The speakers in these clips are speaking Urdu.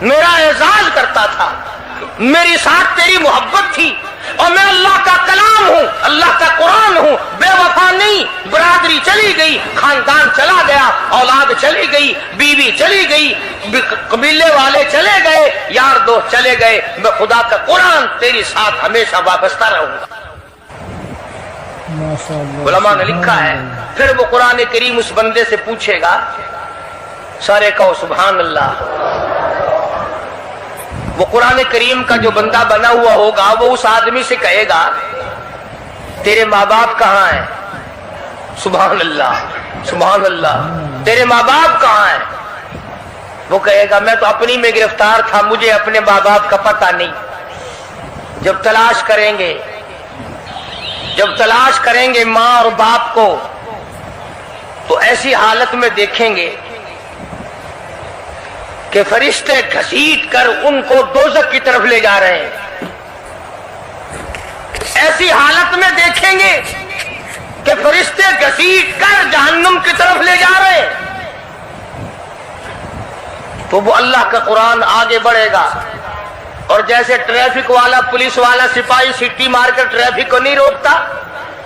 میرا اعزاز کرتا تھا، میری ساتھ تیری محبت تھی، اور میں اللہ کا کلام ہوں، اللہ کا قرآن ہوں، بے وفا نہیں۔ برادری چلی گئی، خاندان چلا گیا، اولاد چلی گئی، بیوی چلی گئی، قبیلے والے چلے گئے، یار دوست چلے گئے، میں خدا کا قرآن تیری ساتھ ہمیشہ وابستہ رہوں گا۔ ماشاءاللہ، علماء نے لکھا ہے پھر وہ قرآن کریم اس بندے سے پوچھے گا، سارے کہو سبحان اللہ۔ وہ قرآن کریم کا جو بندہ بنا ہوا ہوگا وہ اس آدمی سے کہے گا تیرے ماں باپ کہاں ہیں؟ سبحان اللہ سبحان اللہ، تیرے ماں باپ کہاں ہیں؟ وہ کہے گا میں تو اپنی میں گرفتار تھا، مجھے اپنے ماں باپ کا پتہ نہیں۔ جب تلاش کریں گے ماں اور باپ کو تو ایسی حالت میں دیکھیں گے کہ فرشتے گھسیٹ کر ان کو دوزخ کی طرف لے جا رہے ہیں۔ ایسی حالت میں دیکھیں گے کہ فرشتے گھسیٹ کر جہنم کی طرف لے جا رہے ہیں، تو وہ اللہ کا قرآن آگے بڑھے گا، اور جیسے ٹریفک والا، پولیس والا، سپاہی سٹی مار کر ٹریفک کو نہیں روکتا،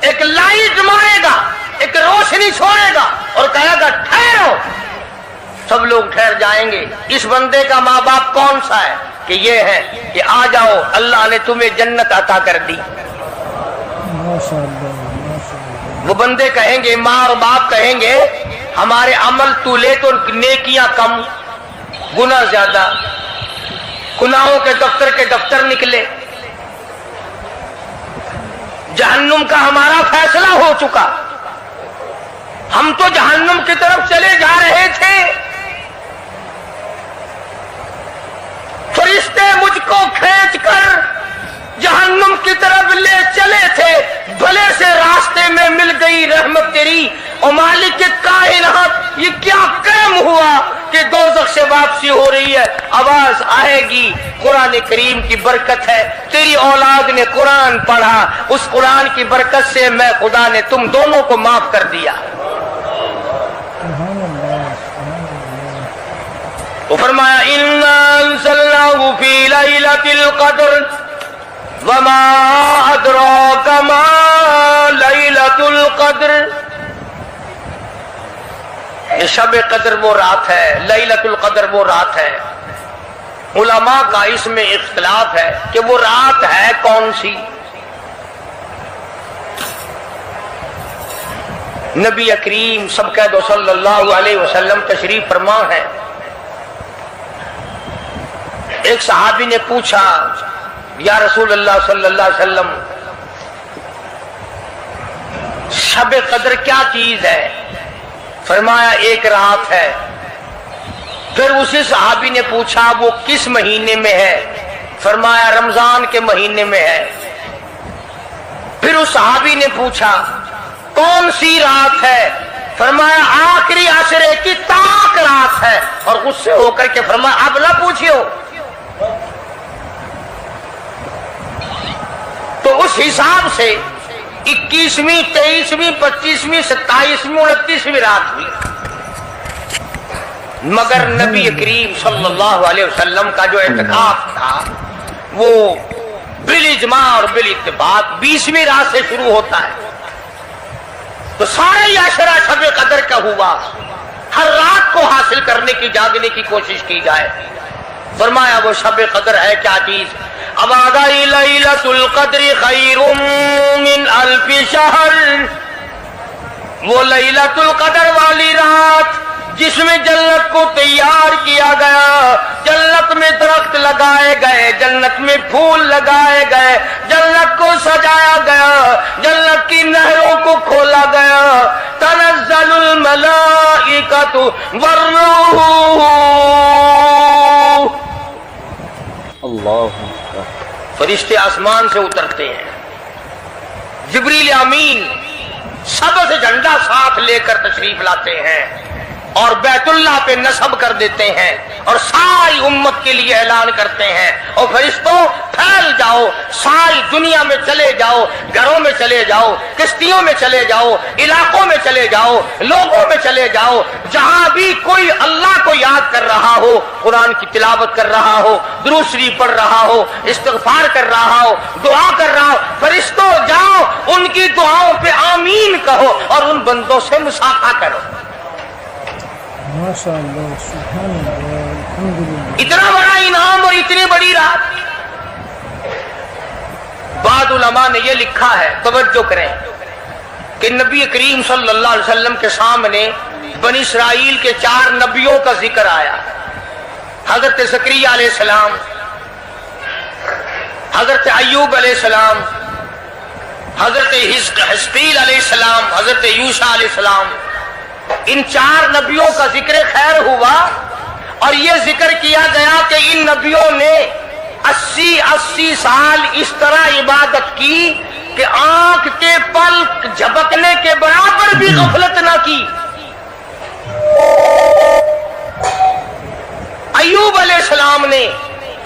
ایک لائٹ مارے گا، ایک روشنی چھوڑے گا اور کہے گا ٹھہرو، سب لوگ ٹھہر جائیں گے۔ اس بندے کا ماں باپ کون سا ہے؟ کہ یہ ہے کہ آ جاؤ، اللہ نے تمہیں جنت عطا کر دی۔ ماشاءاللہ، ماشاءاللہ، وہ بندے کہیں گے، ماں اور باپ کہیں گے ہمارے عمل تو لے تو نیکیاں کم، گناہ زیادہ، گناہوں کے دفتر نکلے، جہنم کا ہمارا فیصلہ ہو چکا، ہم تو جہنم کی طرف چلے جا رہے تھے، فرشتے مجھ کو کھینچ کر جہنم کی طرف لے چلے تھے، بھلے سے راستے میں مل گئی رحمت تیری، اور مالک کائنات یہ کیا کرم ہوا کہ دوزخ سے واپسی ہو رہی ہے، آواز آئے گی، قرآن کریم کی برکت ہے، تیری اولاد نے قرآن پڑھا، اس قرآن کی برکت سے میں خدا نے تم دونوں کو معاف کر دیا۔ سبحان اللہ، سبحان اللہ۔ وہ فرمایا اِنَّا أَنزَلْنَاهُ فِي لَيْلَةِ الْقَدْرِ وَمَا أَدْرَاكَ مَا لَيْلَةُ الْقَدْرِ۔ یہ شب قدر وہ رات ہے، لیلۃ القدر وہ رات ہے۔ علماء کا اس میں اختلاف ہے کہ وہ رات ہے کون سی۔ نبی کریم سب کہہ دو صلی اللہ علیہ وسلم تشریف فرما ہے۔ ایک صحابی نے پوچھا یا رسول اللہ صلی اللہ علیہ وسلم شب قدر کیا چیز ہے؟ فرمایا ایک رات ہے۔ پھر اسی صحابی نے پوچھا وہ کس مہینے میں ہے؟ فرمایا رمضان کے مہینے میں ہے۔ پھر اس صحابی نے پوچھا کون سی رات ہے؟ فرمایا آخری عشرے کی تاک رات ہے، اور غصے ہو کر کے فرمایا اب نہ پوچھو۔ تو اس حساب سے 21ویں 23ویں 25ویں 27ویں 29ویں رات ہوئی، مگر نبی کریم صلی اللہ علیہ وسلم کا جو اعتکاف تھا وہ بالاجماع اور بالاتفاق 20ویں رات سے شروع ہوتا ہے، تو سارے ہی عشرہ شب قدر کا ہوا، ہر رات کو حاصل کرنے کی، جاگنے کی کوشش کی جائے۔ فرمایا وہ شب قدر ہے کیا چیز؟ ابادی لیلۃ القدر خیر من الف شہر، وہ لیلۃ القدر والی رات جس میں جنت کو تیار کیا گیا، جنت میں درخت لگائے گئے، جنت میں پھول لگائے گئے، جنت کو سجایا گیا، جنت کی نہروں کو کھولا گیا، تنزل الملائکۃ والروح، اللہ فرشتے آسمان سے اترتے ہیں، جبریل امین سبز جھنڈا ساتھ لے کر تشریف لاتے ہیں، اور بیت اللہ پہ نصب کر دیتے ہیں اور ساری امت کے لیے اعلان کرتے ہیں، اور فرشتوں پھیل جاؤ، ساری دنیا میں چلے جاؤ، گھروں میں چلے جاؤ، کشتیوں میں چلے جاؤ، علاقوں میں چلے جاؤ، لوگوں میں چلے جاؤ، جہاں بھی کوئی اللہ کو یاد کر رہا ہو، قرآن کی تلاوت کر رہا ہو، درود شریف پڑھ رہا ہو، استغفار کر رہا ہو، دعا کر رہا ہو، فرشتوں جاؤ ان کی دعاؤں پہ آمین کہو اور ان بندوں سے مصافحہ کرو۔ ماشاء اللہ، سبحان اللہ، الحمدللہ۔ اتنا بڑا انعام اور اتنی بڑی رات۔ بعض علماء نے یہ لکھا ہے، توجہ کریں، کہ نبی کریم صلی اللہ علیہ وسلم کے سامنے بنی اسرائیل کے 4 نبیوں کا ذکر آیا۔ حضرت زکریا علیہ السلام، حضرت ایوب علیہ السلام، حضرت حزقیل علیہ السلام، حضرت یوشع علیہ السلام، ان 4 نبیوں کا ذکر خیر ہوا، اور یہ ذکر کیا گیا کہ ان نبیوں نے 80 سال اس طرح عبادت کی کہ آنکھ کے پلک جھپکنے کے برابر بھی غفلت نہ کی۔ ایوب علیہ السلام نے،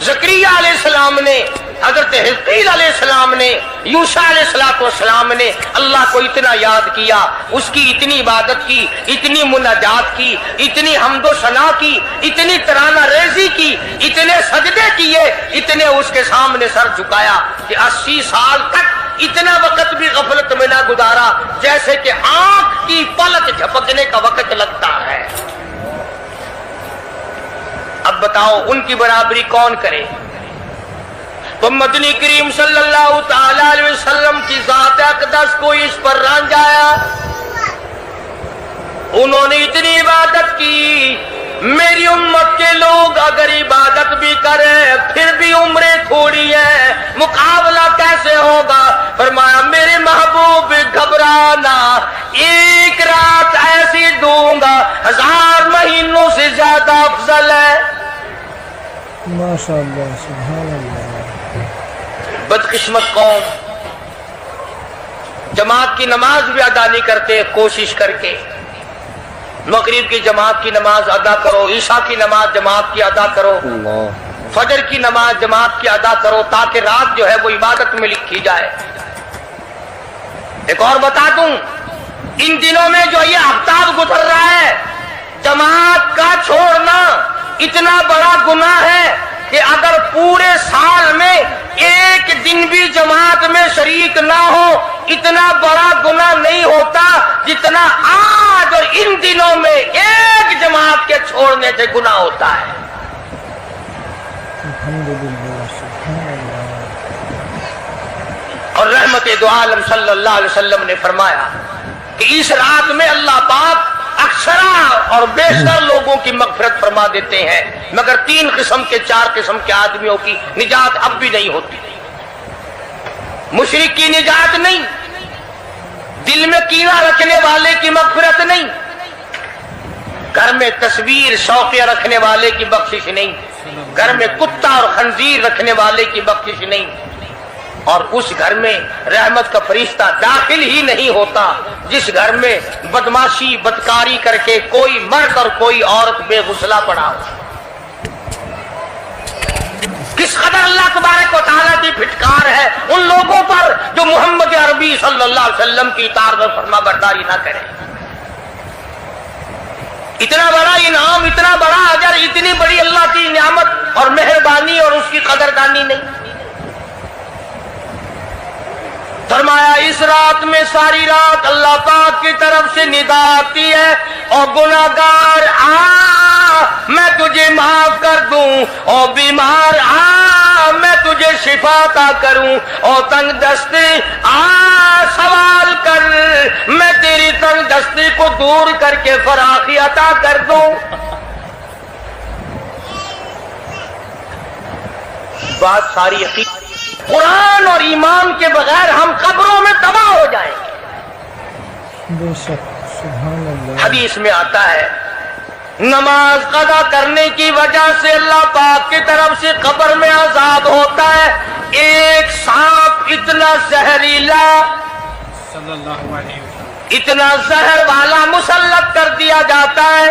زکریا علیہ السلام نے، حضرت حزقیل علیہ السلام نے، یوشع علیہ السلام نے اللہ کو اتنا یاد کیا، اس کی اتنی عبادت کی، اتنی مناجات کی، اتنی حمد و ثنا کی، اتنی ترانہ ریزی کی، اتنے سجدے کیے، اتنے اس کے سامنے سر جھکایا کہ 80 سال تک اتنا وقت بھی غفلت میں نہ گزارا جیسے کہ آنکھ کی پلک جھپکنے کا وقت لگتا ہے۔ اب بتاؤ ان کی برابری کون کرے؟ تو مدنی کریم صلی اللہ تعالی علیہ وسلم کی ذات اقدس کو اس پر رنجایا، انہوں نے اتنی عبادت کی۔ میری امت کے لوگ اگر عبادت بھی کریں پھر بھی عمریں تھوڑی ہیں، مقابلہ کیسے ہوگا؟ فرمایا میرے محبوب گھبرانا، ایک رات ایسی دوں گا 1000 مہینوں سے زیادہ افضل ہے۔ ماشاء اللہ، سبحان اللہ۔ بدقسمت قوم جماعت کی نماز بھی ادا نہیں کرتے، کوشش کر کے مغرب کی جماعت کی نماز ادا کرو، عشاء کی نماز جماعت کی ادا کرو، فجر کی نماز جماعت کی ادا کرو، تاکہ رات جو ہے وہ عبادت میں لکھی جائے۔ ایک اور بتا دوں، ان دنوں میں جو یہ آفتاب گزر رہا ہے، جماعت کا چھوڑنا اتنا بڑا گناہ ہے کہ اگر پورے سال میں ایک دن بھی جماعت میں شریک نہ ہو اتنا بڑا گناہ نہیں ہوتا جتنا آج اور ان دنوں میں ایک جماعت کے چھوڑنے سے گناہ ہوتا ہے۔ الحمدللہ، سبحان اللہ۔ اور رحمت دو عالم صلی اللہ علیہ وسلم نے فرمایا کہ اس رات میں اللہ پاک اکثر اور بیشتر لوگوں کی مغفرت فرما دیتے ہیں، مگر 3 قسم کے 4 قسم کے آدمیوں کی نجات اب بھی نہیں ہوتی۔ مشرک کی نجات نہیں، دل میں کینہ رکھنے والے کی مغفرت نہیں، گھر میں تصویر شوقیہ رکھنے والے کی بخشش نہیں، گھر میں کتا اور خنزیر رکھنے والے کی بخشش نہیں، اور اس گھر میں رحمت کا فرشتہ داخل ہی نہیں ہوتا جس گھر میں بدماشی بدکاری کر کے کوئی مرد اور کوئی عورت بے غسلہ پڑا ہو۔ کس قدر اللہ تبارک و تعالیٰ کی پھٹکار ہے ان لوگوں پر جو محمد عربی صلی اللہ علیہ وسلم کی اطاعت اور فرما برداری نہ کریں۔ اتنا بڑا انعام، اتنا بڑا اجر، اتنی بڑی اللہ کی نعمت اور مہربانی اور اس کی قدردانی نہیں۔ فرمایا اس رات میں ساری رات اللہ پاک کی طرف سے ندا آتی ہے، اور گناہگار آ میں تجھے معاف کر دوں، اور بیمار آ میں تجھے شفا عطا کروں، اور تنگ دستی آ سوال کر میں تیری تنگ دستی کو دور کر کے فراخی عطا کر دوں۔ بات ساری یقین، قرآن اور ایمان کے بغیر ہم قبروں میں تباہ ہو جائیں گے۔ بے شک، سبحان اللہ۔ حدیث میں آتا ہے نماز قضا کرنے کی وجہ سے اللہ پاک کی طرف سے قبر میں عذاب ہوتا ہے، ایک سانپ اتنا زہریلا، اتنا زہر والا مسلط کر دیا جاتا ہے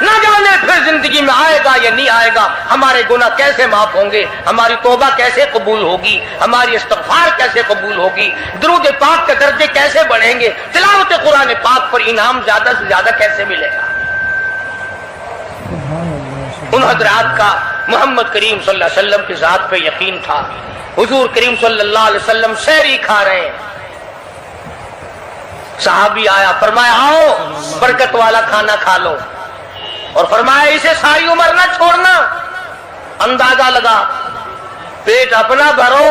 نہ جانے پھر زندگی میں آئے گا یا نہیں آئے گا، ہمارے گناہ کیسے معاف ہوں گے، ہماری توبہ کیسے قبول ہوگی، ہماری استغفار کیسے قبول ہوگی، درود پاک کے درجے کیسے بڑھیں گے، تلاوت قرآن پاک پر انعام زیادہ سے زیادہ کیسے ملے گا۔ سبحان اللہ، ان حضرات کا محمد کریم صلی اللہ علیہ وسلم کی ذات پہ یقین تھا۔ حضور کریم صلی اللہ علیہ وسلم سحری کھا رہے ہیں، صحابی آیا، فرمایا آؤ برکت والا کھانا کھا لو، اور فرمایا اسے ساری عمر نہ چھوڑنا۔ اندازہ لگا، پیٹ اپنا بھرو،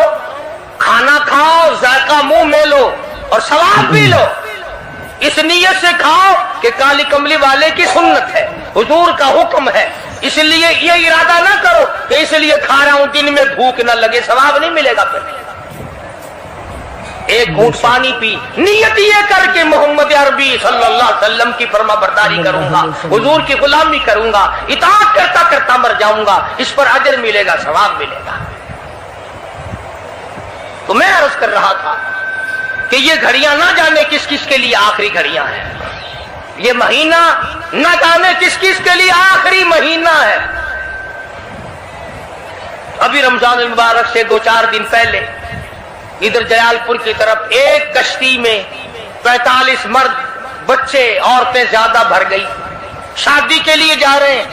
کھانا کھاؤ، ذائقہ منہ میں لو اور ثواب بھی لو، اس نیت سے کھاؤ کہ کالی کملی والے کی سنت ہے، حضور کا حکم ہے، اس لیے یہ ارادہ نہ کرو کہ اس لیے کھا رہا ہوں دن میں بھوک نہ لگے، ثواب نہیں ملے گا۔ پھر ایک گھونٹ پانی پی، نیت یہ کر کے محمد عربی صلی اللہ علیہ وسلم کی فرما برداری کروں گا، حضور کی غلامی کروں گا، اطاعت کرتا کرتا مر جاؤں گا، اس پر اجر ملے گا، ثواب ملے گا۔ تو میں عرض کر رہا تھا کہ یہ گھڑیاں نہ جانے کس کس کے لیے آخری گھڑیاں ہیں، یہ مہینہ نہ جانے کس کس کے لیے آخری مہینہ ہے۔ ابھی رمضان المبارک سے 2-4 دن پہلے ادھر جلال پور کی طرف ایک کشتی میں 45 مرد، بچے، عورتیں زیادہ بھر گئی، شادی کے لیے جا رہے ہیں،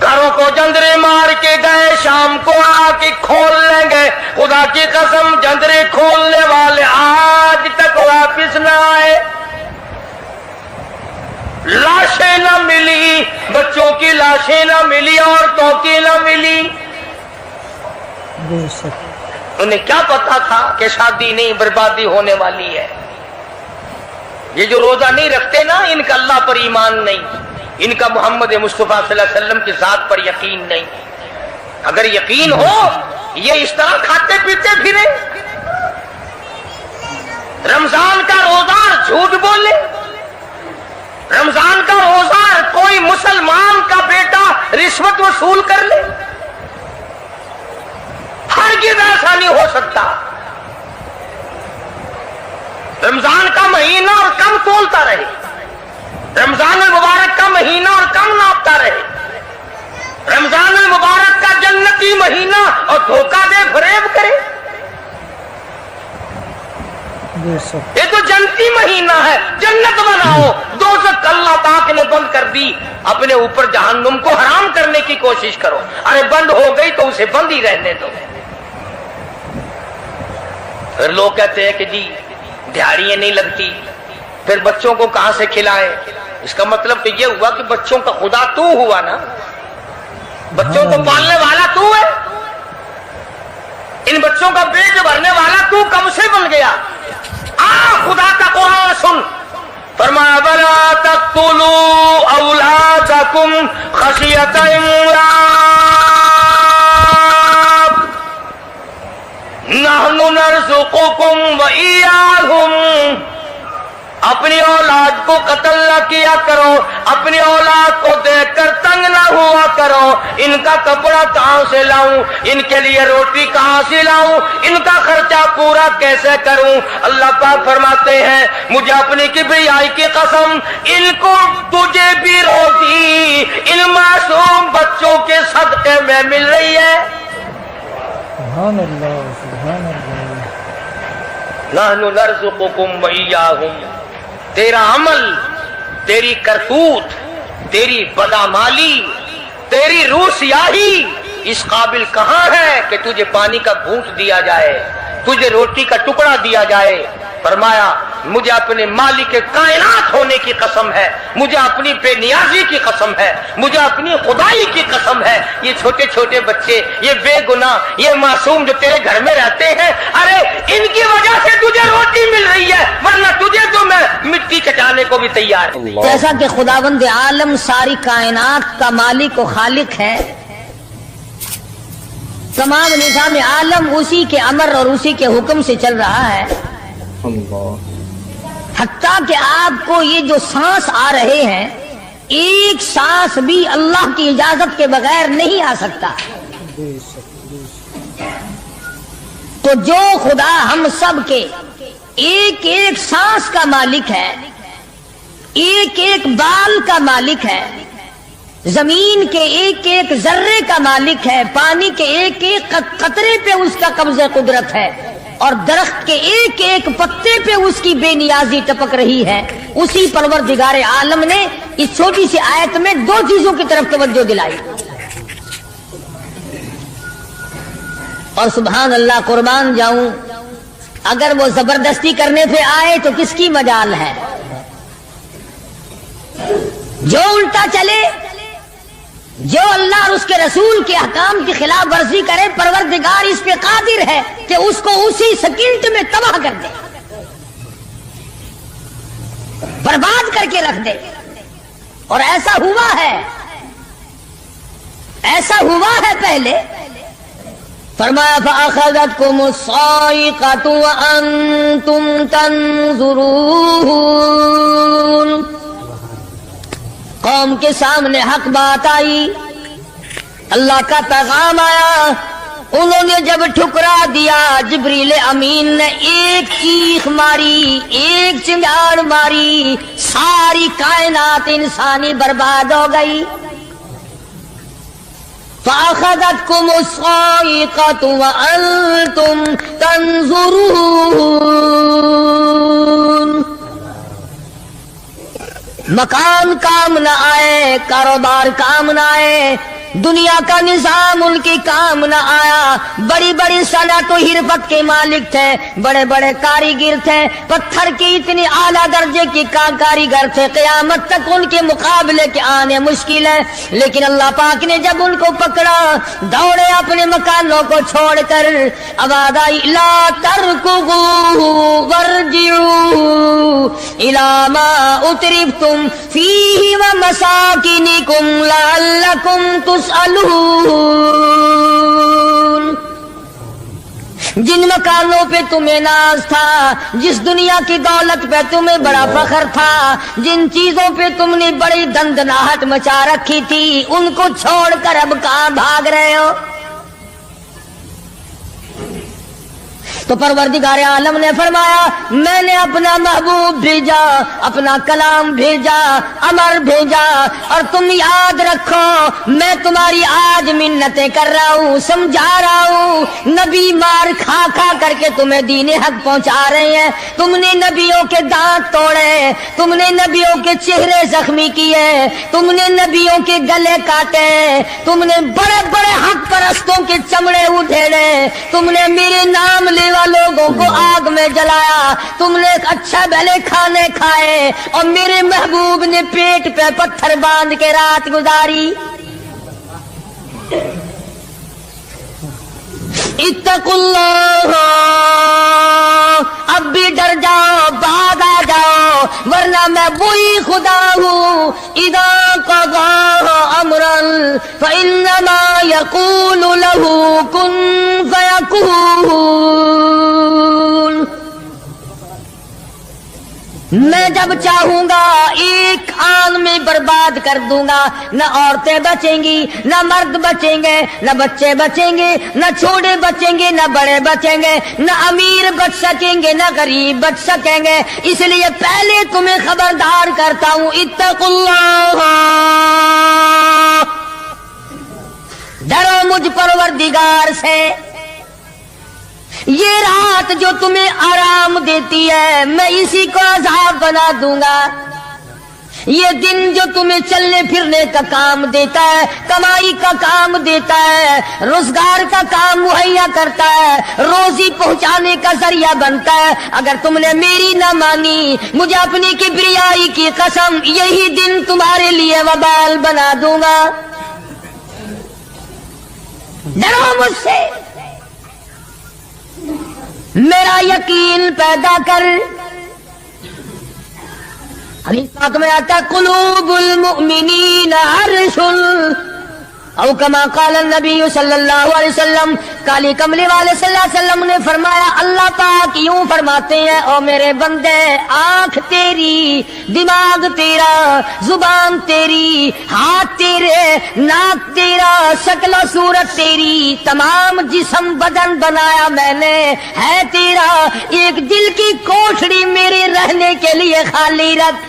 گھروں کو جندرے مار کے گئے، شام کو آ کے کھول لیں گے، خدا کی قسم جندرے کھولنے والے آج تک واپس نہ آئے، لاشیں نہ ملی، بچوں کی لاشیں نہ ملی، عورتوں کی نہ ملی۔ بے شک انہیں کیا پتا تھا کہ شادی نہیں، بربادی ہونے والی ہے۔ یہ جو روزہ نہیں رکھتے نا، ان کا اللہ پر ایمان نہیں، ان کا محمد مصطفیٰ صلی اللہ علیہ وسلم کی ذات پر یقین نہیں۔ اگر یقین ہو یہ اس طرح کھاتے پیتے پھرے، رمضان کا روزہ جھوٹ بولے، رمضان کا روزہ کوئی مسلمان کا بیٹا رشوت وصول کر لے، ہرگز ایسا نہیں ہو سکتا۔ رمضان کا مہینہ اور کم تولتا رہے، رمضان المبارک کا مہینہ اور کم ناپتا رہے، رمضان المبارک کا جنتی مہینہ اور دھوکہ دے فریب کرے۔ بے شک یہ تو جنتی مہینہ ہے، جنت بناؤ، دوزخ اللہ پاک نے بند کر دی، اپنے اوپر جہنم کو حرام کرنے کی کوشش کرو۔ ارے بند ہو گئی تو اسے بند ہی رہنے دو۔ پھر لوگ کہتے ہیں کہ جی دیہڑیاں نہیں لگتی، پھر بچوں کو کہاں سے کھلائے؟ اس کا مطلب تو یہ ہوا کہ بچوں کا خدا تو ہوا نا، بچوں کو پالنے والا تو ہے، ان بچوں کا پیٹ بھرنے والا تو کب سے بن گیا؟ خدا کا قرآن سن، فرمایا وَلَا تَقْتُلُوا أَوْلَادَكُمْ خَشْيَةَ إِمْلَاقٍ نَحْنُ نَرْزُقُكُمْ وَإِيَّاهُمْ۔ اپنی اولاد کو قتل نہ کیا کرو، اپنی اولاد کو دیکھ کر تنگ نہ ہوا کرو، ان کا کپڑا کہاں سے لاؤں، ان کے لیے روٹی کہاں سے لاؤں، ان کا خرچہ پورا کیسے کروں؟ اللہ پاک فرماتے ہیں مجھے اپنی کبریائی کی قسم، ان کو تجھے بھی روزی ان معصوم بچوں کے صدقے میں مل رہی ہے۔ سبحان اللہ، سبحان اللہ۔ نحن نرزقکم وإیاہم۔ تیرا عمل، تیری کرتوت، تیری بدعمالی، تیری روح سیاہی اس قابل کہاں ہے کہ تجھے پانی کا گھونٹ دیا جائے، تجھے روٹی کا ٹکڑا دیا جائے؟ فرمایا مجھے اپنے مالک کائنات ہونے کی قسم ہے، مجھے اپنی بے نیازی کی قسم ہے، مجھے اپنی خدائی کی قسم ہے، یہ چھوٹے چھوٹے بچے، یہ بے گناہ، یہ معصوم جو تیرے گھر میں رہتے ہیں، ارے ان کی وجہ سے تجھے روٹی مل رہی ہے، ورنہ تجھے تو میں مٹی چٹانے کو بھی تیار ہوں۔ جیسا کہ خداوند عالم ساری کائنات کا مالک و خالق ہے، تمام نظام عالم اسی کے امر اور اسی کے حکم سے چل رہا ہے، حتیٰ کہ آپ کو یہ جو سانس آ رہے ہیں، ایک سانس بھی اللہ کی اجازت کے بغیر نہیں آ سکتا۔ بے شک، بے شک۔ تو جو خدا ہم سب کے ایک ایک سانس کا مالک ہے، ایک ایک بال کا مالک ہے، زمین کے ایک ایک ذرے کا مالک ہے، پانی کے ایک ایک قطرے پہ اس کا قبضہ قدرت ہے، اور درخت کے ایک ایک پتے پہ اس کی بے نیازی ٹپک رہی ہے۔ اسی پروردگار عالم نے اس چھوٹی سی آیت میں دو چیزوں کی طرف توجہ دلائی، اور سبحان اللہ قربان جاؤں، اگر وہ زبردستی کرنے پہ آئے تو کس کی مجال ہے؟ جو الٹا چلے، جو اللہ اور اس کے رسول کے احکام کی خلاف ورزی کرے، پروردگار اس پہ قادر ہے کہ اس کو اسی سیکنڈ میں تباہ کر دے، برباد کر کے رکھ دے۔ اور ایسا ہوا ہے، ایسا ہوا ہے پہلے۔ فرمایا فَأَخَذَتْكُمُ الصَّاعِقَةُ وَأَنْتُمْ تَنْظُرُونَ، قوم کے سامنے حق بات آئی، اللہ کا پیغام آیا، انہوں نے جب ٹھکرا دیا، جبریل امین نے ایک چیخ ماری، ایک چنگاڑ ماری، ساری کائنات انسانی برباد ہو گئی۔ فَأَخَذَتْكُمُ الصَّاعِقَةُ وَأَنْتُمْ تَنْظُرُونَ، مکان کام نہ آئے، کاروبار کام نہ آئے، دنیا کا نظام ان کی کام نہ آیا۔ بڑی بڑی صنعت و حرفت کے مالک تھے، بڑے بڑے کاریگر تھے، پتھر کی اتنی اعلیٰ درجے کی کاریگر تھے، قیامت تک ان کے مقابلے کے آنے مشکل ہے۔ لیکن اللہ پاک نے جب ان کو پکڑا، دوڑے اپنے مکانوں کو چھوڑ کر، آواز آئی لا ترکضوا وارجعوا الی ما اترفتم فیہ ومساکنکم لعلکم تسألون۔ جن مکانوں پہ تمہیں ناز تھا، جس دنیا کی دولت پہ تمہیں بڑا فخر تھا، جن چیزوں پہ تم نے بڑی دندناہٹ مچا رکھی تھی، ان کو چھوڑ کر اب کہاں بھاگ رہے ہو؟ تو پروردگار عالم نے فرمایا میں نے اپنا محبوب بھیجا، اپنا کلام بھیجا، امر بھیجا، اور تم یاد رکھو میں تمہاری آج منتیں کر رہا ہوں، سمجھا رہا ہوں۔ نبی مار کھا کھا کر کے تمہیں دین حق پہنچا رہے ہیں، تم نے نبیوں کے دانت توڑے، تم نے نبیوں کے چہرے زخمی کیے، تم نے نبیوں کے گلے کاٹے، تم نے بڑے بڑے حق پرستوں کے چمڑے ادھیڑے، تم نے میرے نام لیوا لوگوں کو آگ میں جلایا، تم نے اچھا بھلے کھانے کھائے، اور میرے محبوب نے پیٹ پہ پتھر باندھ کے رات گزاری۔ اتقوا اللہ، اب بھی ڈر جاؤ، بعد آ جاؤ، ورنہ میں وہی خدا ہوں اذا قضى امرا فانما يقول له كن فيكون۔ میں جب چاہوں گا ایک آن میں برباد کر دوں گا، نہ عورتیں بچیں گی، نہ مرد بچیں گے، نہ بچے بچیں گے، نہ چھوٹے بچیں گے، نہ بڑے بچیں گے، نہ امیر بچ سکیں گے، نہ غریب بچ سکیں گے۔ اس لیے پہلے تمہیں خبردار کرتا ہوں اتقوا اللہ، ڈرو مجھ پروردگار سے۔ یہ رات جو تمہیں آرام دیتی ہے میں اسی کو عذاب بنا دوں گا، یہ دن جو تمہیں چلنے پھرنے کا کام دیتا ہے، کمائی کا کام دیتا ہے، روزگار کا کام مہیا کرتا ہے، روزی پہنچانے کا ذریعہ بنتا ہے، اگر تم نے میری نہ مانی، مجھے اپنی کبریائی کی قسم یہی دن تمہارے لیے وبال بنا دوں گا۔ ڈرو مجھ سے، میرا یقین پیدا کر۔ حدیث پاک میں آتا قلوب المؤمنین عرش، او کما قال النبی صلی اللہ علیہ وسلم، کالی کملی والے صلی اللہ علیہ وسلم نے فرمایا اللہ پاک یوں فرماتے ہیں او میرے بندے، آنکھ تیری، دماغ تیرا، زبان تیری، ہاتھ تیرے، ناک تیرا، شکل و صورت تیری، تمام جسم بدن بنایا میں نے ہے تیرا، ایک دل کی کوٹھڑی میرے رہنے کے لیے خالی رکھ۔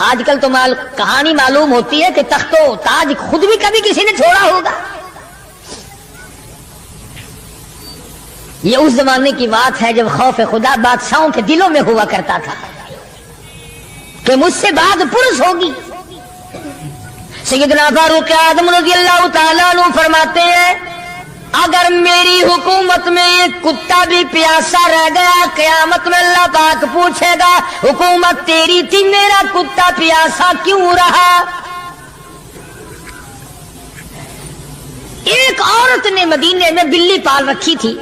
آج کل تو کہانی معلوم ہوتی ہے کہ تخت و تاج خود بھی کبھی کسی نے چھوڑا ہوگا. یہ اس زمانے کی بات ہے جب خوف خدا بادشاہوں کے دلوں میں ہوا کرتا تھا کہ مجھ سے بعد پرس ہوگی. سیدنا فاروق اعظم رضی اللہ تعالیٰ عنہ فرماتے ہیں اگر میری حکومت میں ایک کتا بھی پیاسا رہ گیا قیامت میں اللہ پاک پوچھے گا حکومت تیری تھی میرا کتا پیاسا کیوں رہا. ایک عورت نے مدینے میں بلی پال رکھی تھی.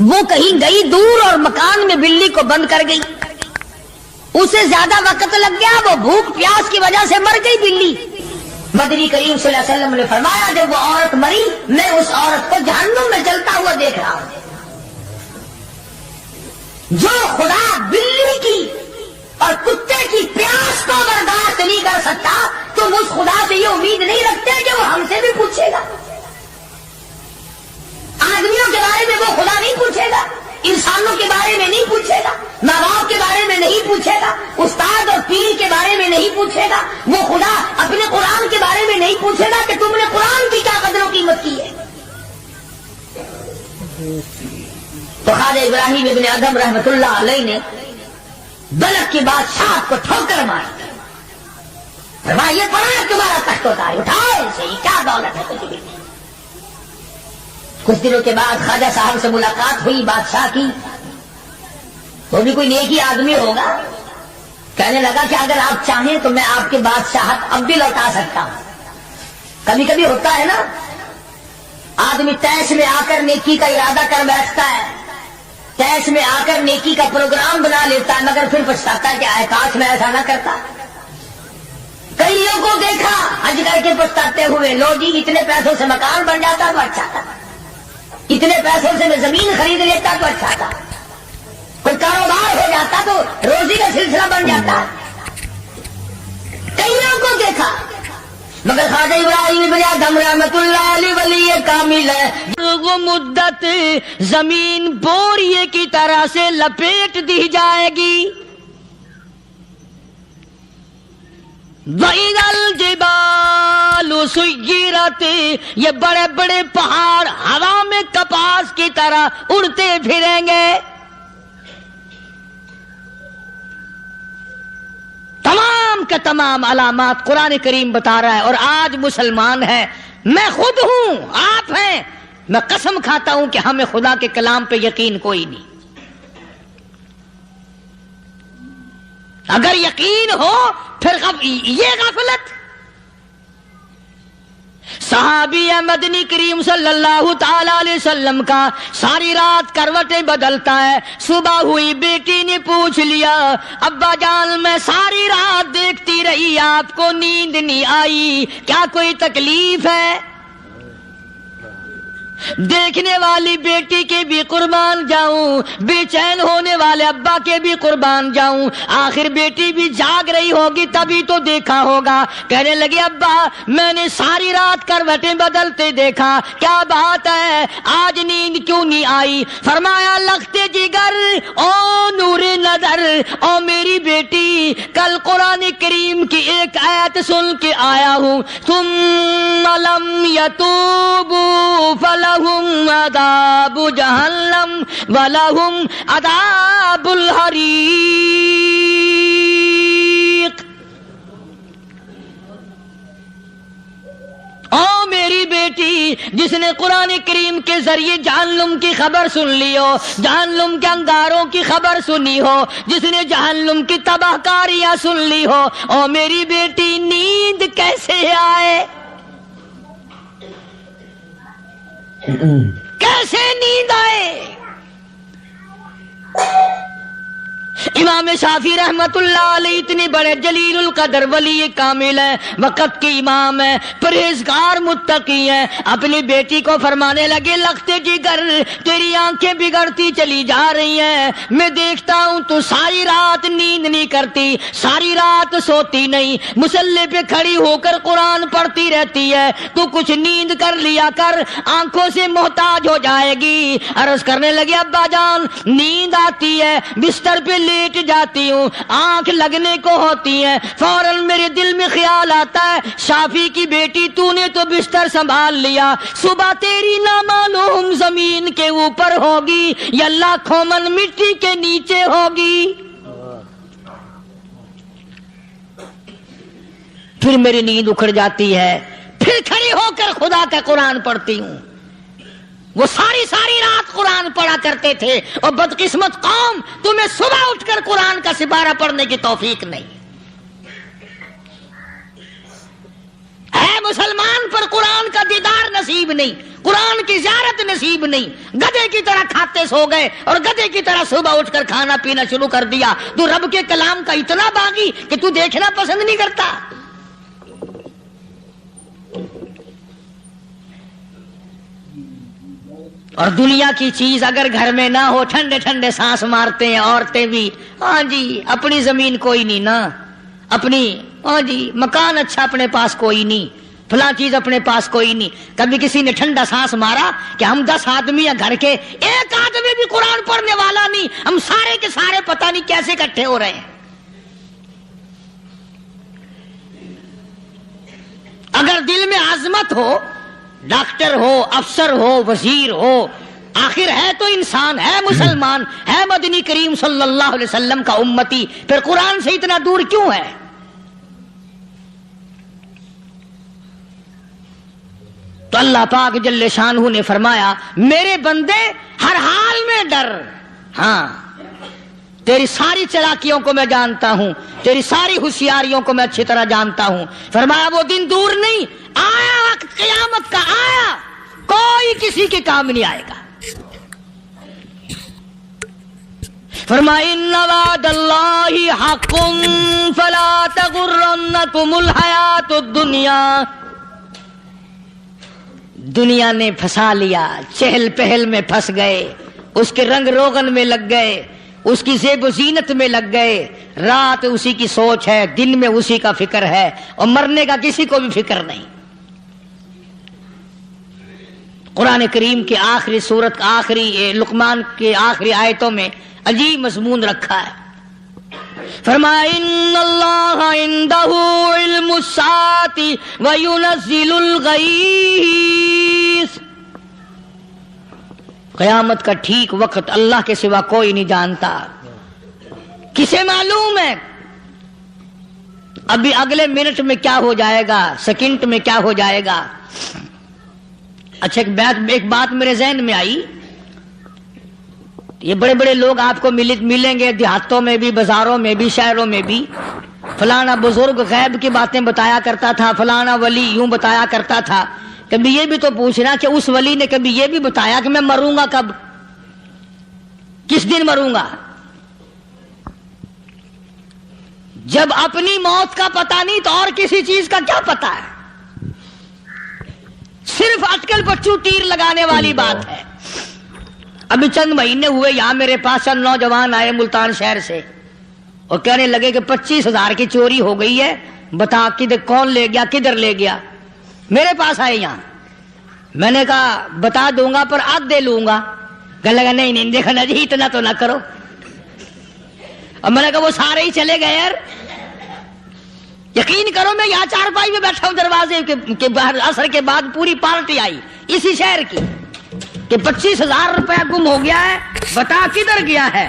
وہ کہیں گئی دور اور مکان میں بلی کو بند کر گئی. اسے زیادہ وقت لگ گیا, وہ بھوک پیاس کی وجہ سے مر گئی بلی. مدنی کریم صلی اللہ علیہ وسلم نے فرمایا جب وہ عورت مری میں اس عورت کو جہنم میں جلتا ہوا دیکھ رہا ہوں. جو خدا بلی کی اور کتے کی پیاس کو برداشت نہیں کر سکتا تم اس خدا سے یہ امید نہیں رکھتے کہ وہ ہم سے بھی پوچھے گا. آدمیوں کے بارے میں وہ خدا نہیں پوچھے گا, انسانوں کے بارے میں نہیں پوچھے گا, ماں باپ کے بارے میں نہیں پوچھے گا, استاد اور پیر کے بارے میں نہیں پوچھے گا. وہ خدا اپنے قرآن کے بارے میں نہیں پوچھے گا کہ تم نے قرآن کی کیا قدر و قیمت کی ہے. تو خواجہ ابراہیم ابن ادھم رحمت اللہ علیہ نے بلک کی بادشاہ کو ٹھوکر ماری. فرمایا یہ پڑا تمہارا تخت ہوتا ہے, اٹھاؤ اسے, یہ کیا دولت ہے تجھے بھی. کچھ دنوں کے بعد خواجہ صاحب سے ملاقات ہوئی بادشاہ کی. وہ بھی کوئی نیکی آدمی ہوگا. کہنے لگا کہ اگر آپ چاہیں تو میں آپ کی بادشاہت اب بھی لوٹا سکتا ہوں. کبھی کبھی ہوتا ہے نا آدمی تیش میں آ کر نیکی کا ارادہ کر بیٹھتا ہے, تیش میں آ کر نیکی کا پروگرام بنا لیتا ہے مگر پھر پچھتاتا ہے کہ آئے کاش میں ایسا نہ کرتا. کئی لوگوں کو دیکھا حج کر کے پچھتاتے ہوئے, لو جی اتنے پیسوں سے مکان بن جاتا تو اچھا تھا, اتنے پیسوں سے میں زمین خرید لیتا تو اچھا تھا, کوئی کاروبار ہو جاتا تو روزی کا سلسلہ بن جاتا. کئی لوگوں کو دیکھا مگر خواجہ ابراہیم بن ادھم رحمت اللہ علیہ ولی کامل ہے. وہ مدت زمین بوریے کی طرح سے لپیٹ دی جائے گی. وَإِذَا الْجِبَالُ سُيِّرَتْ, یہ بڑے بڑے پہاڑ ہوا میں کپاس کی طرح اڑتے پھریں گے. تمام کے تمام علامات قرآن کریم بتا رہا ہے. اور آج مسلمان ہے, میں خود ہوں, آپ ہیں, میں قسم کھاتا ہوں کہ ہمیں خدا کے کلام پہ یقین کوئی نہیں. اگر یقین ہو پھر یہ غفلت. صحابی مدنی کریم صلی اللہ تعالی علیہ وسلم کا ساری رات کروٹیں بدلتا ہے. صبح ہوئی بیٹی نے پوچھ لیا ابا جان میں ساری رات دیکھتی رہی آپ کو نیند نہیں آئی, کیا کوئی تکلیف ہے؟ دیکھنے والی بیٹی کے بھی قربان جاؤں, بے چین ہونے والے ابا کے بھی قربان جاؤں. آخر بیٹی بھی جاگ رہی ہوگی تبھی تو دیکھا ہوگا. کہنے لگے ابا میں نے ساری رات کروٹیں بدلتے دیکھا, کیا بات ہے آج نیند کیوں نہیں آئی؟ فرمایا لختے جگر او نور نظر, او میری بیٹی کل قرآن کریم کی ایک آیت سن کے آیا ہوں, ثم لم یتوبوا فلہم عذاب جہنم ولہم عذاب الحریق. او میری بیٹی جس نے قرآن کریم کے ذریعے جہنم کی خبر سن لی ہو, جہنم کے انگاروں کی خبر سنی ہو, جس نے جہنم کی تباہ کاریاں سن لی ہو, او میری بیٹی نیند کیسے آئے؟ کیسے نیند آئے؟ امام شافعی رحمت اللہ علیہ اتنے بڑے جلیل القدر ولی کامل ہے, وقت کے امام ہے, پرہیزگار متقی ہے. اپنی بیٹی کو فرمانے لگے لختے جگر تیری آنکھیں بگڑتی چلی جا رہی ہیں, میں دیکھتا ہوں تو ساری رات نیند نہیں کرتی, ساری رات سوتی نہیں, مصلی پہ کھڑی ہو کر قرآن پڑھتی رہتی ہے, تو کچھ نیند کر لیا کر, آنکھوں سے محتاج ہو جائے گی. عرض کرنے لگے ابا جان نیند آتی ہے, بستر پہ لیٹ جاتی ہوں, آنکھ لگنے کو ہوتی ہے, فوراً میرے دل میں خیال آتا ہے شافی کی بیٹی تو نے تو بستر سنبھال لیا, صبح تیری نامعلوم زمین کے اوپر ہوگی یا لاکھوں من مٹی کے نیچے ہوگی. پھر میری نیند اکھڑ جاتی ہے, پھر کھڑی ہو کر خدا کا قرآن پڑھتی ہوں. وہ ساری رات قرآن پڑھا کرتے تھے, اور بدقسمت قوم تمہیں صبح اٹھ کر قرآن کا سپارہ پڑھنے کی توفیق نہیں. اے مسلمان پر قرآن کا دیدار نصیب نہیں, قرآن کی زیارت نصیب نہیں, گدھے کی طرح کھاتے سو گئے اور گدھے کی طرح صبح اٹھ کر کھانا پینا شروع کر دیا. تو رب کے کلام کا اتنا باغی کہ تو دیکھنا پسند نہیں کرتا. اور دنیا کی چیز اگر گھر میں نہ ہو, ٹھنڈے ٹھنڈے سانس مارتے ہیں عورتیں بھی. ہاں جی, اپنی زمین کوئی نہیں نا, اپنی ہاں جی مکان اچھا اپنے پاس کوئی نہیں, فلاں چیز اپنے پاس کوئی نہیں. کبھی کسی نے ٹھنڈا سانس مارا کہ ہم 10 آدمی ہیں گھر کے, ایک آدمی بھی قرآن پڑھنے والا نہیں, ہم سارے کے سارے پتہ نہیں کیسے اکٹھے ہو رہے ہیں. اگر دل میں عظمت ہو, ڈاکٹر ہو, افسر ہو, وزیر ہو, آخر ہے تو انسان, ہے مسلمان, ہے مدنی کریم صلی اللہ علیہ وسلم کا امتی, پھر قرآن سے اتنا دور کیوں ہے؟ تو اللہ پاک جل شانہ نے فرمایا میرے بندے ہر حال میں ڈر. ہاں, تیری ساری چلاکیوں کو میں جانتا ہوں, تیری ساری ہوشیاریوں کو میں اچھی طرح جانتا ہوں. فرمایا وہ دن دور نہیں, آیا وقت قیامت کا, آیا, کوئی کسی کے کام نہیں آئے گا. فرمایا ان وعد اللہ حق فلا تغرنکم الحیات الدنیا. دنیا نے پھنسا لیا, چہل پہل میں پھنس گئے, اس کے رنگ روغن میں لگ گئے, اس کی زیب و زینت میں لگ گئے. رات اسی کی سوچ ہے, دن میں اسی کا فکر ہے, اور مرنے کا کسی کو بھی فکر نہیں. قرآن کریم کے آخری سورت, آخری لقمان کے آخری آیتوں میں عجیب مضمون رکھا ہے. فرمایا ان اللہ عندہ علم الساعۃ وینزل الغیث. قیامت کا ٹھیک وقت اللہ کے سوا کوئی نہیں جانتا. کسے معلوم ہے ابھی اگلے منٹ میں کیا ہو جائے گا, سیکنڈ میں کیا ہو جائے گا. اچھا, ایک بات میرے ذہن میں آئی. یہ بڑے بڑے لوگ آپ کو ملیں گے دیہاتوں میں بھی, بازاروں میں بھی, شہروں میں بھی. فلانا بزرگ غیب کی باتیں بتایا کرتا تھا, فلانا ولی یوں بتایا کرتا تھا. کبھی یہ بھی تو پوچھنا کہ اس ولی نے کبھی یہ بھی بتایا کہ میں مروں گا کب, کس دن مروں گا. جب اپنی موت کا پتہ نہیں تو اور کسی چیز کا کیا پتہ ہے. صرف اٹکل پچو تیر لگانے والی بات ہے. ابھی چند مہینے ہوئے یہاں میرے پاس چند نوجوان آئے ملتان شہر سے, اور کہنے لگے کہ 25,000 کی چوری ہو گئی ہے, بتا کدھر کون لے گیا, کدھر لے گیا. میرے پاس آئے یہاں, میں نے کہا بتا دوں گا پر آدھے لوں گا. کہنے لگا نہیں دیکھا نا جی اتنا تو نہ کرو. اور میں نے کہا وہ سارے ہی چلے گئے یار. یقین کرو میں یہاں چارپائی میں بیٹھا ہوں دروازے کے باہر, عصر کے بعد پوری پارٹی آئی اسی شہر کی کہ 25,000 روپیہ گم ہو گیا ہے, بتا کدھر گیا ہے.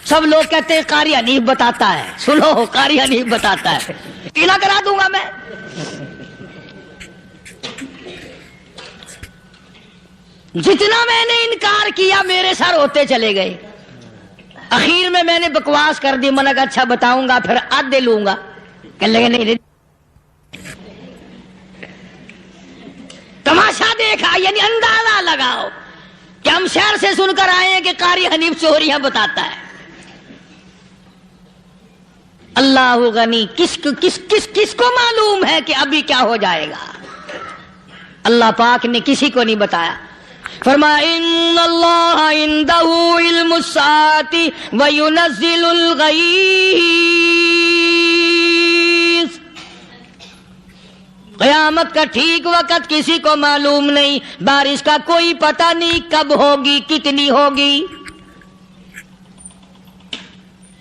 سب لوگ کہتے ہیں قاری حنیف بتاتا ہے. سنو, قاری حنیف بتاتا ہے, یقین کرا دوں گا میں. جتنا میں نے انکار کیا میرے سر ہوتے چلے گئے. اخیر میں نے بکواس کر دی. میں نے کہا اچھا بتاؤں گا پھر آدھے لوں گا. کہ لگے نہیں, تماشا دیکھا, یعنی اندازہ لگاؤ کہ ہم شہر سے سن کر آئے ہیں کہ قاری حنیف چوریاں بتاتا ہے. اللہ غنی, کس کو معلوم ہے کہ ابھی کیا ہو جائے گا. اللہ پاک نے کسی کو نہیں بتایا. فرمایا ان اللہ عندہ علم الساعۃ وینزل الغیث. قیامت کا ٹھیک وقت کسی کو معلوم نہیں, بارش کا کوئی پتہ نہیں کب ہوگی, کتنی ہوگی.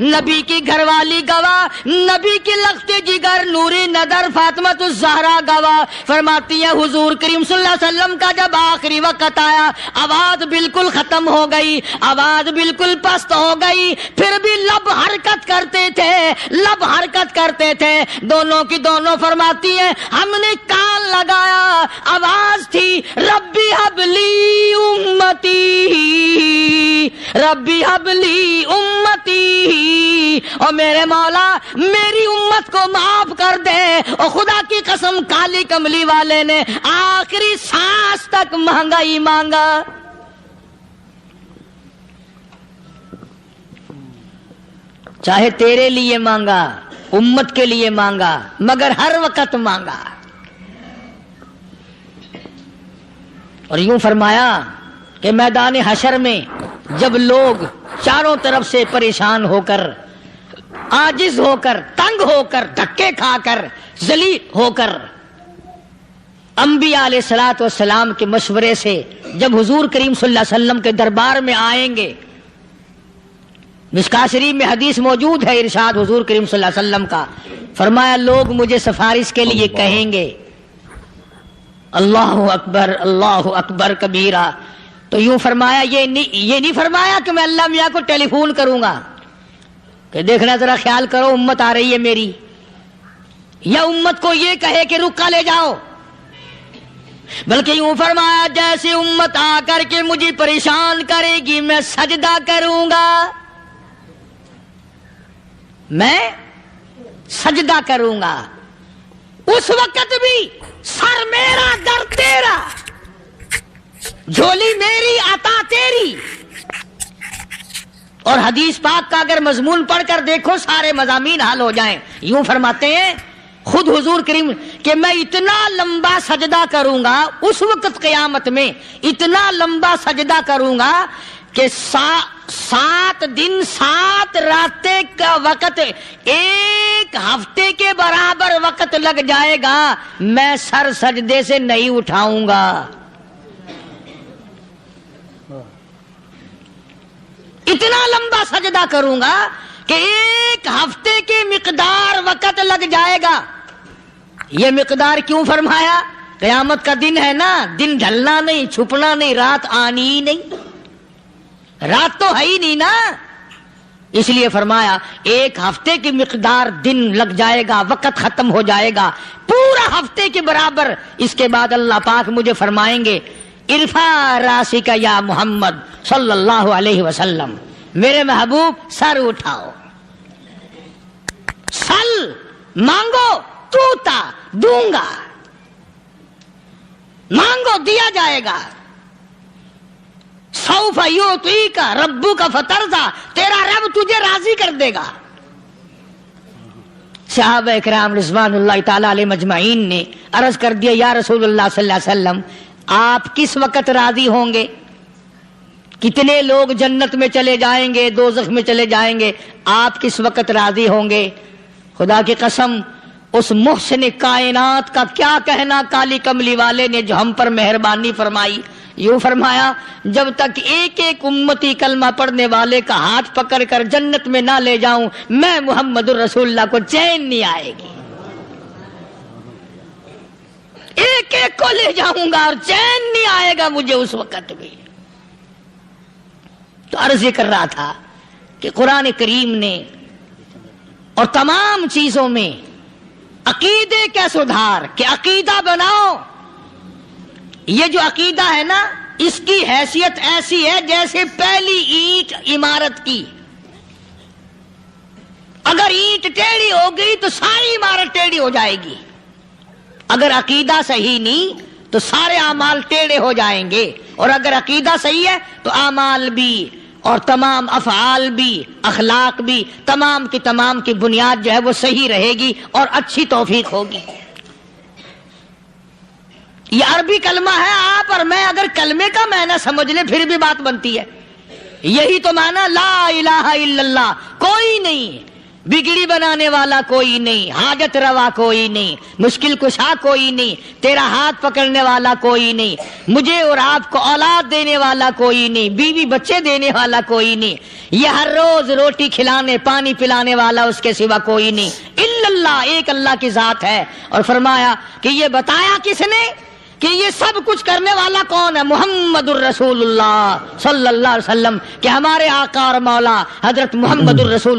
نبی کی گھر والی گواہ، نبی کی لخت جگر نوری نظر فاطمہ الزہرا گواہ، فرماتی ہے حضور کریم صلی اللہ علیہ وسلم کا جب آخری وقت آیا، آواز بالکل ختم ہو گئی، آواز بالکل پست ہو گئی، پھر بھی لب حرکت کرتے تھے، لب حرکت کرتے تھے، دونوں کی دونوں فرماتی ہیں ہم نے کان لگایا، آواز تھی ربی حبلی امتی، ربی حبلی امتی، اور میرے مولا میری امت کو معاف کر دے۔ اور خدا کی قسم کالی کملی والے نے آخری سانس تک مانگا ہی مانگا۔ چاہے تیرے لیے مانگا، امت کے لیے مانگا، مگر ہر وقت مانگا۔ اور یوں فرمایا کہ میدان حشر میں جب لوگ چاروں طرف سے پریشان ہو کر، عاجز ہو کر، تنگ ہو کر، دھکے کھا کر، ذلیل ہو کر انبیاء علیہ الصلوۃ والسلام کے مشورے سے جب حضور کریم صلی اللہ علیہ وسلم کے دربار میں آئیں گے، مشکاۃ شریف میں حدیث موجود ہے، ارشاد حضور کریم صلی اللہ علیہ وسلم کا، فرمایا لوگ مجھے سفارش کے لیے کہیں گے اللہ اکبر کبیرہ، تو یوں فرمایا یہ نہیں فرمایا کہ میں اللہ میاں کو ٹیلی فون کروں گا کہ دیکھنا ذرا خیال کرو امت آ رہی ہے میری، یا امت کو یہ کہے کہ رکا لے جاؤ، بلکہ یوں فرمایا جیسے امت آ کر کے مجھے پریشان کرے گی میں سجدہ کروں گا، میں سجدہ کروں گا، اس وقت بھی سر میرا در تیرا، جھولی میری عطا تیری۔ اور حدیث پاک کا اگر مضمون پڑھ کر دیکھو سارے مضامین حل ہو جائیں۔ یوں فرماتے ہیں خود حضور کریم کہ میں اتنا لمبا سجدہ کروں گا اس وقت قیامت میں، اتنا لمبا سجدہ کروں گا کہ 7 دن 7 راتیں کا وقت 1 ہفتے کے برابر وقت لگ جائے گا، میں سر سجدے سے نہیں اٹھاؤں گا۔ اتنا لمبا سجدہ کروں گا کہ 1 ہفتے کی مقدار وقت لگ جائے گا۔ یہ مقدار کیوں فرمایا؟ قیامت کا دن ہے نا، دن ڈھلنا نہیں، چھپنا نہیں، رات آنی ہی نہیں، رات تو ہے ہی نہیں نا، اس لیے فرمایا 1 ہفتے کی مقدار دن لگ جائے گا، وقت ختم ہو جائے گا پورا ہفتے کے برابر۔ اس کے بعد اللہ پاک مجھے فرمائیں گے ارفع راسک یا محمد صلی اللہ علیہ وسلم، میرے محبوب سر اٹھاؤ، سل مانگو توتا دوں گا، مانگو دیا جائے گا، سوف یعطیک ربک فترضی، تیرا رب تجھے راضی کر دے گا۔ صحابہ اکرام رضوان اللہ تعالی علیہ مجمعین نے عرض کر دیا یا رسول اللہ صلی اللہ علیہ وسلم آپ کس وقت راضی ہوں گے؟ کتنے لوگ جنت میں چلے جائیں گے، دوزخ میں چلے جائیں گے، آپ کس وقت راضی ہوں گے؟ خدا کی قسم اس محسن کائنات کا کیا کہنا کالی کملی والے نے جو ہم پر مہربانی فرمائی۔ یوں فرمایا جب تک ایک ایک امتی کلمہ پڑھنے والے کا ہاتھ پکڑ کر جنت میں نہ لے جاؤں میں محمد الرسول اللہ کو چین نہیں آئے گی، ایک ایک کو لے جاؤں گا اور چین نہیں آئے گا مجھے اس وقت بھی۔ تو عرض یہ کر رہا تھا کہ قرآن کریم نے اور تمام چیزوں میں عقیدے کا سدھار کہ عقیدہ بناؤ، یہ جو عقیدہ ہے نا اس کی حیثیت ایسی ہے جیسے پہلی اینٹ عمارت کی، اگر اینٹ ٹیڑھی ہو گئی تو ساری عمارت ٹیڑھی ہو جائے گی، اگر عقیدہ صحیح نہیں تو سارے اعمال ٹیڑھے ہو جائیں گے، اور اگر عقیدہ صحیح ہے تو اعمال بھی اور تمام افعال بھی اخلاق بھی تمام کی بنیاد جو ہے وہ صحیح رہے گی اور اچھی توفیق ہوگی۔ یہ عربی کلمہ ہے، آپ اور میں اگر کلمے کا معنی سمجھ لیں پھر بھی بات بنتی ہے، یہی تو معنی لا الہ الا اللہ، کوئی نہیں بگڑی بنانے والا کوئی نہیں، حاجت روا کوئی نہیں، مشکل کشا کوئی نہیں، تیرا ہاتھ پکڑنے والا کوئی نہیں، مجھے اور آپ کو اولاد دینے والا کوئی نہیں، بیوی بچے دینے والا کوئی نہیں، یہ ہر روز روٹی کھلانے پانی پلانے والا اس کے سوا کوئی نہیں، الا اللہ، ایک اللہ کی ذات ہے۔ اور فرمایا کہ یہ بتایا کس نے کہ یہ سب کچھ کرنے والا کون ہے؟ محمد الرسول اللہ صلی اللہ علیہ وسلم، کہ ہمارے آقا اور مولا حضرت محمد الرسول